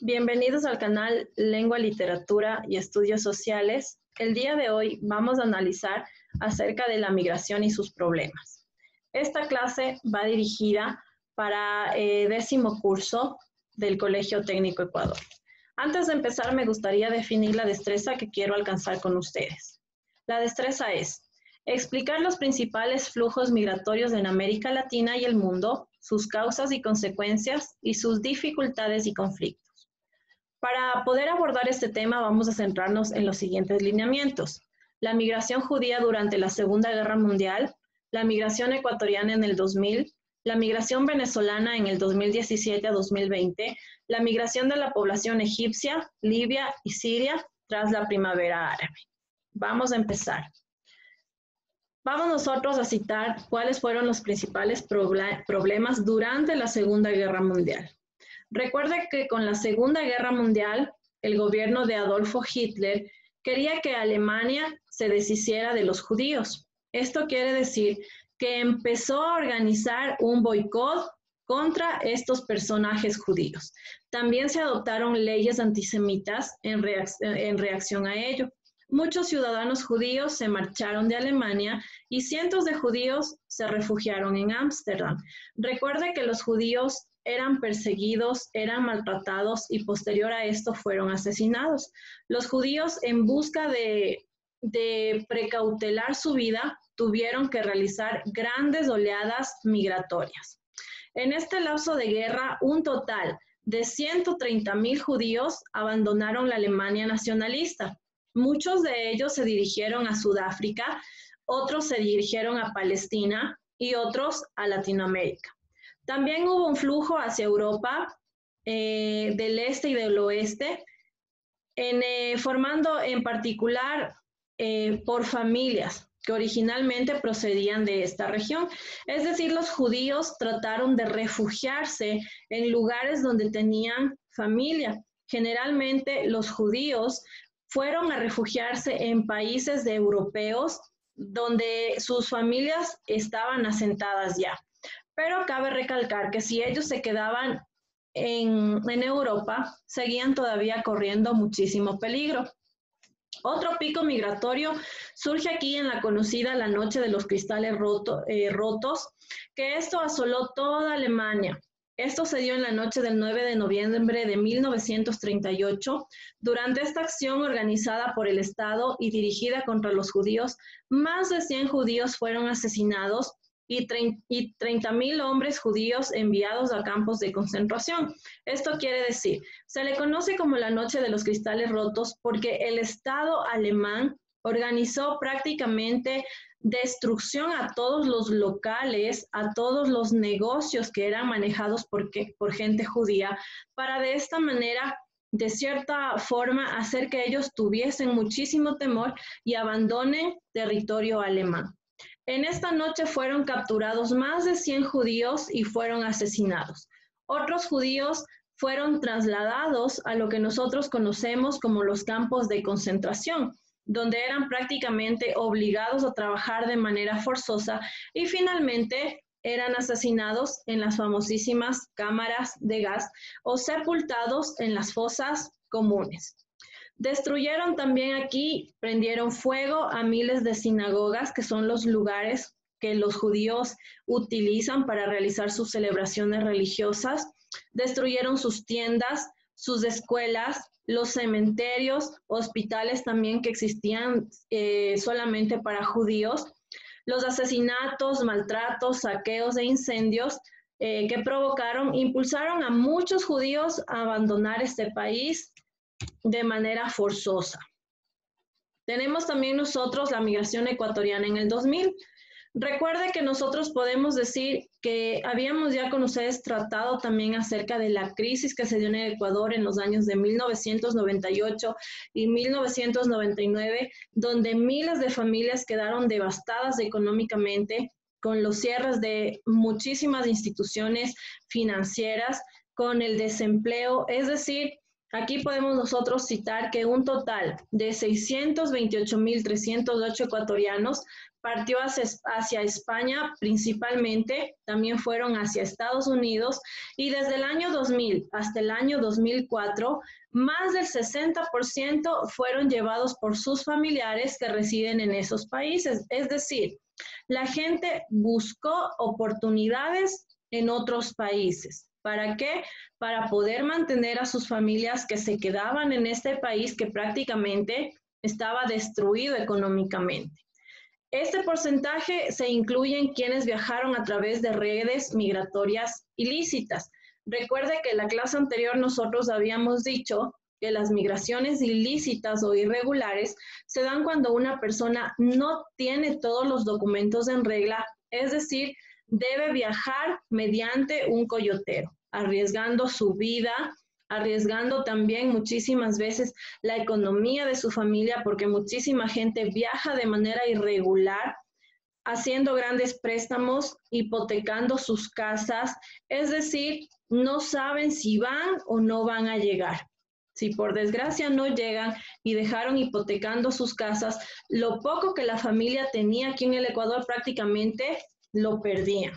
Bienvenidos al canal Lengua, Literatura y Estudios Sociales. El día de hoy vamos a analizar acerca de la migración y sus problemas. Esta clase va dirigida para décimo curso del Colegio Técnico Ecuador. Antes de empezar, me gustaría definir la destreza que quiero alcanzar con ustedes. La destreza es explicar los principales flujos migratorios en América Latina y el mundo, sus causas y consecuencias y sus dificultades y conflictos. Para poder abordar este tema vamos a centrarnos en los siguientes lineamientos: la migración judía durante la Segunda Guerra Mundial, la migración ecuatoriana en el 2000, la migración venezolana en el 2017 a 2020, la migración de la población egipcia, Libia y Siria tras la primavera árabe. Vamos a empezar. Vamos nosotros a citar cuáles fueron los principales problemas durante la Segunda Guerra Mundial. Recuerde que con la Segunda Guerra Mundial, el gobierno de Adolfo Hitler quería que Alemania se deshiciera de los judíos. Esto quiere decir que empezó a organizar un boicot contra estos personajes judíos. También se adoptaron leyes antisemitas en reacción a ello. Muchos ciudadanos judíos se marcharon de Alemania y cientos de judíos se refugiaron en Ámsterdam. Recuerde que los judíos eran perseguidos, eran maltratados y posterior a esto fueron asesinados. Los judíos, en busca de precautelar su vida, tuvieron que realizar grandes oleadas migratorias. En este lapso de guerra, un total de 130,000 judíos abandonaron la Alemania nacionalista. Muchos de ellos se dirigieron a Sudáfrica, otros se dirigieron a Palestina y otros a Latinoamérica. También hubo un flujo hacia Europa, del este y del oeste, formando en particular por familias que originalmente procedían de esta región. Es decir, los judíos trataron de refugiarse en lugares donde tenían familia. Generalmente los judíos fueron a refugiarse en países europeos donde sus familias estaban asentadas ya. Pero cabe recalcar que si ellos se quedaban en Europa, seguían todavía corriendo muchísimo peligro. Otro pico migratorio surge aquí en la conocida La Noche de los Cristales Rotos, que esto asoló toda Alemania. Esto se dio en la noche del 9 de noviembre de 1938. Durante esta acción organizada por el Estado y dirigida contra los judíos, más de 100 judíos fueron asesinados y 30,000 hombres judíos enviados a campos de concentración. Esto quiere decir, se le conoce como la Noche de los Cristales Rotos porque el Estado alemán organizó prácticamente destrucción a todos los locales, a todos los negocios que eran manejados por gente judía, para de esta manera, de cierta forma, hacer que ellos tuviesen muchísimo temor y abandonen territorio alemán. En esta noche fueron capturados más de 100 judíos y fueron asesinados. Otros judíos fueron trasladados a lo que nosotros conocemos como los campos de concentración, donde eran prácticamente obligados a trabajar de manera forzosa y finalmente eran asesinados en las famosísimas cámaras de gas o sepultados en las fosas comunes. Destruyeron también aquí, prendieron fuego a miles de sinagogas, que son los lugares que los judíos utilizan para realizar sus celebraciones religiosas. Destruyeron sus tiendas, sus escuelas, los cementerios, hospitales también que existían solamente para judíos. Los asesinatos, maltratos, saqueos e incendios que impulsaron a muchos judíos a abandonar este país de manera forzosa. Tenemos también nosotros la migración ecuatoriana en el 2000. Recuerde que nosotros podemos decir que habíamos ya con ustedes tratado también acerca de la crisis que se dio en el Ecuador en los años de 1998 y 1999, donde miles de familias quedaron devastadas económicamente con los cierres de muchísimas instituciones financieras, con el desempleo, es decir, Aquí podemos nosotros citar que un total de 628.308 ecuatorianos partió hacia España principalmente, también fueron hacia Estados Unidos y desde el año 2000 hasta el año 2004, más del 60% fueron llevados por sus familiares que residen en esos países. Es decir, la gente buscó oportunidades en otros países. ¿Para qué? Para poder mantener a sus familias que se quedaban en este país que prácticamente estaba destruido económicamente. Este porcentaje se incluye en quienes viajaron a través de redes migratorias ilícitas. Recuerde que en la clase anterior nosotros habíamos dicho que las migraciones ilícitas o irregulares se dan cuando una persona no tiene todos los documentos en regla, es decir, debe viajar mediante un coyotero, arriesgando su vida, arriesgando también muchísimas veces la economía de su familia, porque muchísima gente viaja de manera irregular, haciendo grandes préstamos, hipotecando sus casas, es decir, no saben si van o no van a llegar. Si por desgracia no llegan y dejaron hipotecando sus casas, lo poco que la familia tenía aquí en el Ecuador prácticamente lo perdían.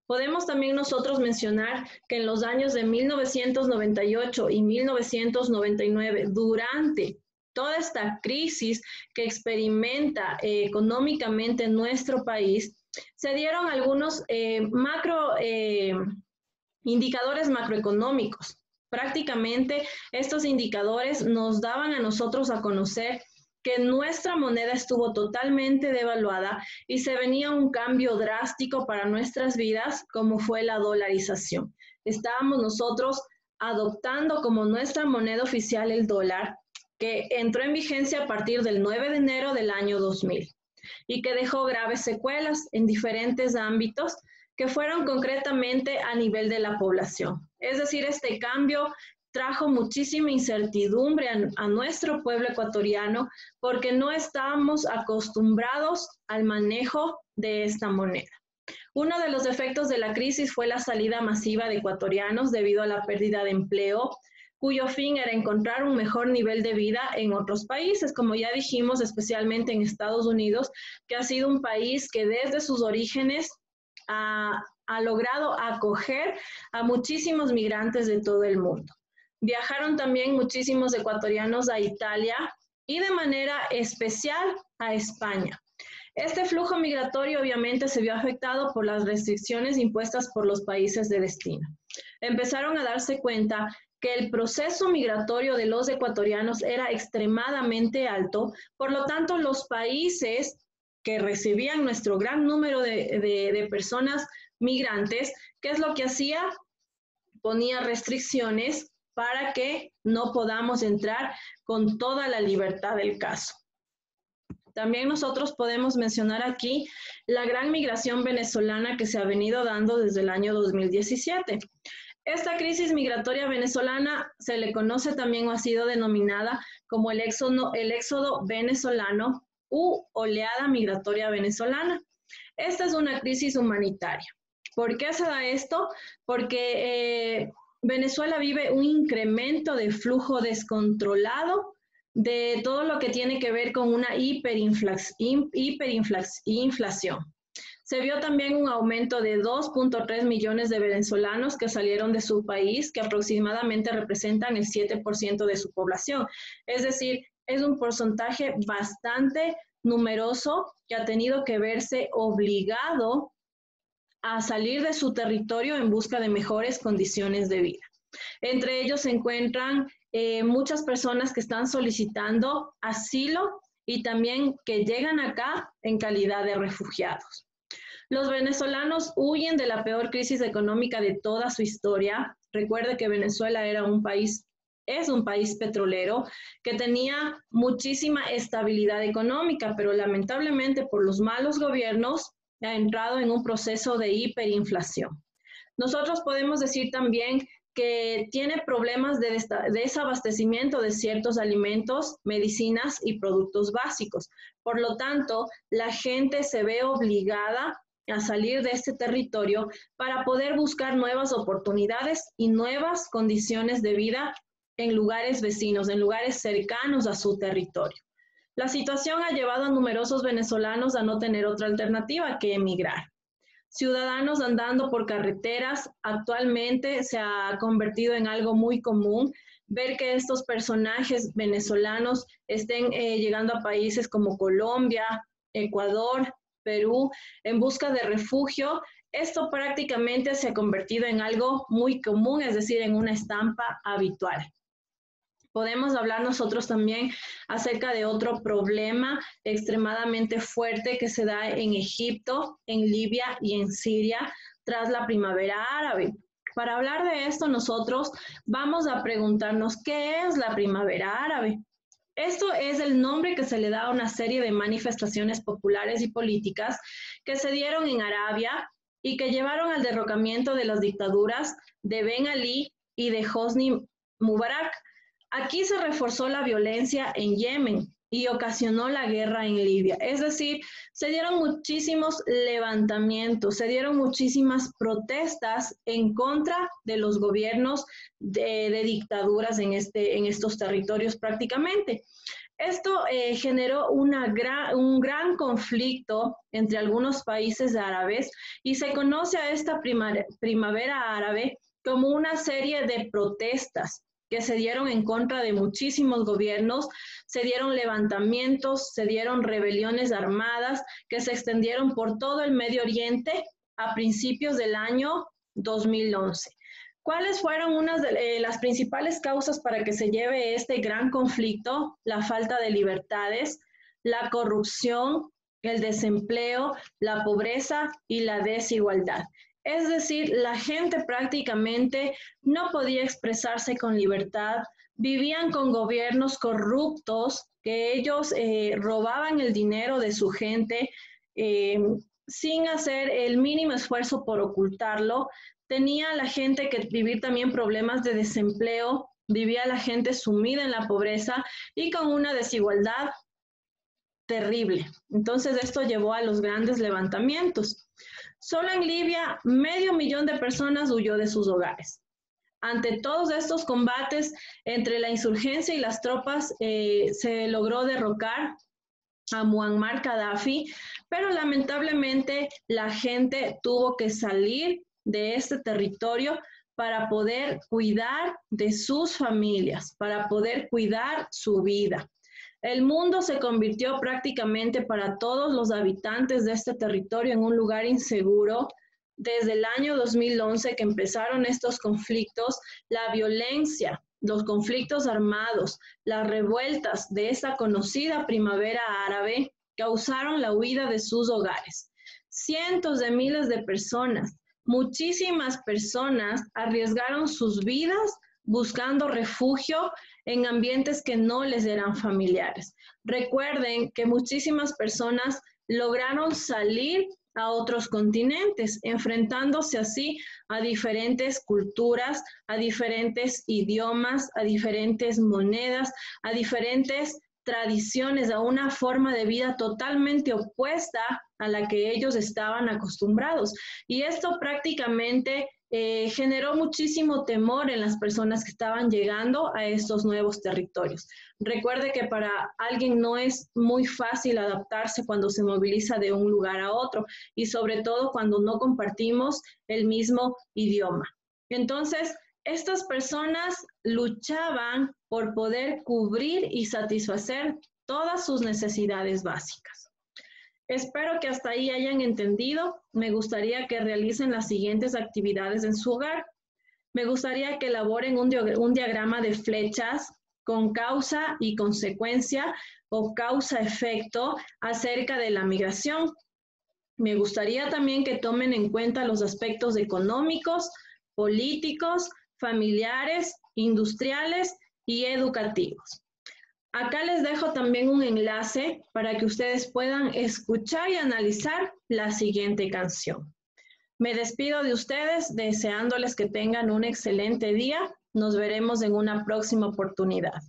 Podemos también nosotros mencionar que en los años de 1998 y 1999, durante toda esta crisis que experimenta económicamente nuestro país, se dieron algunos indicadores macroeconómicos. Prácticamente estos indicadores nos daban a nosotros a conocer que nuestra moneda estuvo totalmente devaluada y se venía un cambio drástico para nuestras vidas, como fue la dolarización. Estábamos nosotros adoptando como nuestra moneda oficial el dólar, que entró en vigencia a partir del 9 de enero del año 2000 y que dejó graves secuelas en diferentes ámbitos que fueron concretamente a nivel de la población. Es decir, este cambio trajo muchísima incertidumbre a nuestro pueblo ecuatoriano porque no estábamos acostumbrados al manejo de esta moneda. Uno de los efectos de la crisis fue la salida masiva de ecuatorianos debido a la pérdida de empleo, cuyo fin era encontrar un mejor nivel de vida en otros países, como ya dijimos, especialmente en Estados Unidos, que ha sido un país que desde sus orígenes ha logrado acoger a muchísimos migrantes de todo el mundo. Viajaron también muchísimos ecuatorianos a Italia y de manera especial a España. Este flujo migratorio obviamente se vio afectado por las restricciones impuestas por los países de destino. Empezaron a darse cuenta que el proceso migratorio de los ecuatorianos era extremadamente alto, por lo tanto los países que recibían nuestro gran número de personas migrantes, ¿qué es lo que hacía? Ponía restricciones para que no podamos entrar con toda la libertad del caso. También nosotros podemos mencionar aquí la gran migración venezolana que se ha venido dando desde el año 2017. Esta crisis migratoria venezolana se le conoce también o ha sido denominada como el éxodo venezolano u oleada migratoria venezolana. Esta es una crisis humanitaria. ¿Por qué se da esto? Porque Venezuela vive un incremento de flujo descontrolado de todo lo que tiene que ver con una hiperinflación. Se vio también un aumento de 2.3 millones de venezolanos que salieron de su país, que aproximadamente representan el 7% de su población. Es decir, es un porcentaje bastante numeroso que ha tenido que verse obligado a salir de su territorio en busca de mejores condiciones de vida. Entre ellos se encuentran muchas personas que están solicitando asilo y también que llegan acá en calidad de refugiados. Los venezolanos huyen de la peor crisis económica de toda su historia. Recuerde que Venezuela es un país petrolero que tenía muchísima estabilidad económica, pero lamentablemente por los malos gobiernos ha entrado en un proceso de hiperinflación. Nosotros podemos decir también que tiene problemas de desabastecimiento de ciertos alimentos, medicinas y productos básicos. Por lo tanto, la gente se ve obligada a salir de este territorio para poder buscar nuevas oportunidades y nuevas condiciones de vida en lugares vecinos, en lugares cercanos a su territorio. La situación ha llevado a numerosos venezolanos a no tener otra alternativa que emigrar. Ciudadanos andando por carreteras, actualmente se ha convertido en algo muy común ver que estos personajes venezolanos estén llegando a países como Colombia, Ecuador, Perú, en busca de refugio. Esto prácticamente se ha convertido en algo muy común, es decir, en una estampa habitual. Podemos hablar nosotros también acerca de otro problema extremadamente fuerte que se da en Egipto, en Libia y en Siria tras la primavera árabe. Para hablar de esto, nosotros vamos a preguntarnos qué es la primavera árabe. Esto es el nombre que se le da a una serie de manifestaciones populares y políticas que se dieron en Arabia y que llevaron al derrocamiento de las dictaduras de Ben Ali y de Hosni Mubarak. Aquí se reforzó la violencia en Yemen y ocasionó la guerra en Libia. Es decir, se dieron muchísimos levantamientos, se dieron muchísimas protestas en contra de los gobiernos de dictaduras en estos territorios prácticamente. Esto generó un gran conflicto entre algunos países árabes y se conoce a esta primavera árabe como una serie de protestas que se dieron en contra de muchísimos gobiernos, se dieron levantamientos, se dieron rebeliones armadas que se extendieron por todo el Medio Oriente a principios del año 2011. ¿Cuáles fueron unas de las principales causas para que se lleve este gran conflicto? La falta de libertades, la corrupción, el desempleo, la pobreza y la desigualdad. Es decir, la gente prácticamente no podía expresarse con libertad, vivían con gobiernos corruptos, que ellos robaban el dinero de su gente sin hacer el mínimo esfuerzo por ocultarlo. Tenía la gente que vivir también problemas de desempleo, vivía la gente sumida en la pobreza y con una desigualdad terrible. Entonces esto llevó a los grandes levantamientos. Solo en Libia, 500.000 de personas huyó de sus hogares. Ante todos estos combates entre la insurgencia y las tropas, se logró derrocar a Muammar Gaddafi, pero lamentablemente la gente tuvo que salir de este territorio para poder cuidar de sus familias, para poder cuidar su vida. El mundo se convirtió prácticamente para todos los habitantes de este territorio en un lugar inseguro. Desde el año 2011 que empezaron estos conflictos, la violencia, los conflictos armados, las revueltas de esta conocida primavera árabe causaron la huida de sus hogares. Cientos de miles de personas, muchísimas personas arriesgaron sus vidas buscando refugio en ambientes que no les eran familiares. Recuerden que muchísimas personas lograron salir a otros continentes, enfrentándose así a diferentes culturas, a diferentes idiomas, a diferentes monedas, a diferentes tradiciones, a una forma de vida totalmente opuesta a la que ellos estaban acostumbrados. Y esto prácticamente generó muchísimo temor en las personas que estaban llegando a estos nuevos territorios. Recuerde que para alguien no es muy fácil adaptarse cuando se moviliza de un lugar a otro y sobre todo cuando no compartimos el mismo idioma. Entonces, estas personas luchaban por poder cubrir y satisfacer todas sus necesidades básicas. Espero que hasta ahí hayan entendido. Me gustaría que realicen las siguientes actividades en su hogar. Me gustaría que elaboren un diagrama de flechas con causa y consecuencia o causa-efecto acerca de la migración. Me gustaría también que tomen en cuenta los aspectos económicos, políticos, familiares, industriales y educativos. Acá les dejo también un enlace para que ustedes puedan escuchar y analizar la siguiente canción. Me despido de ustedes deseándoles que tengan un excelente día. Nos veremos en una próxima oportunidad.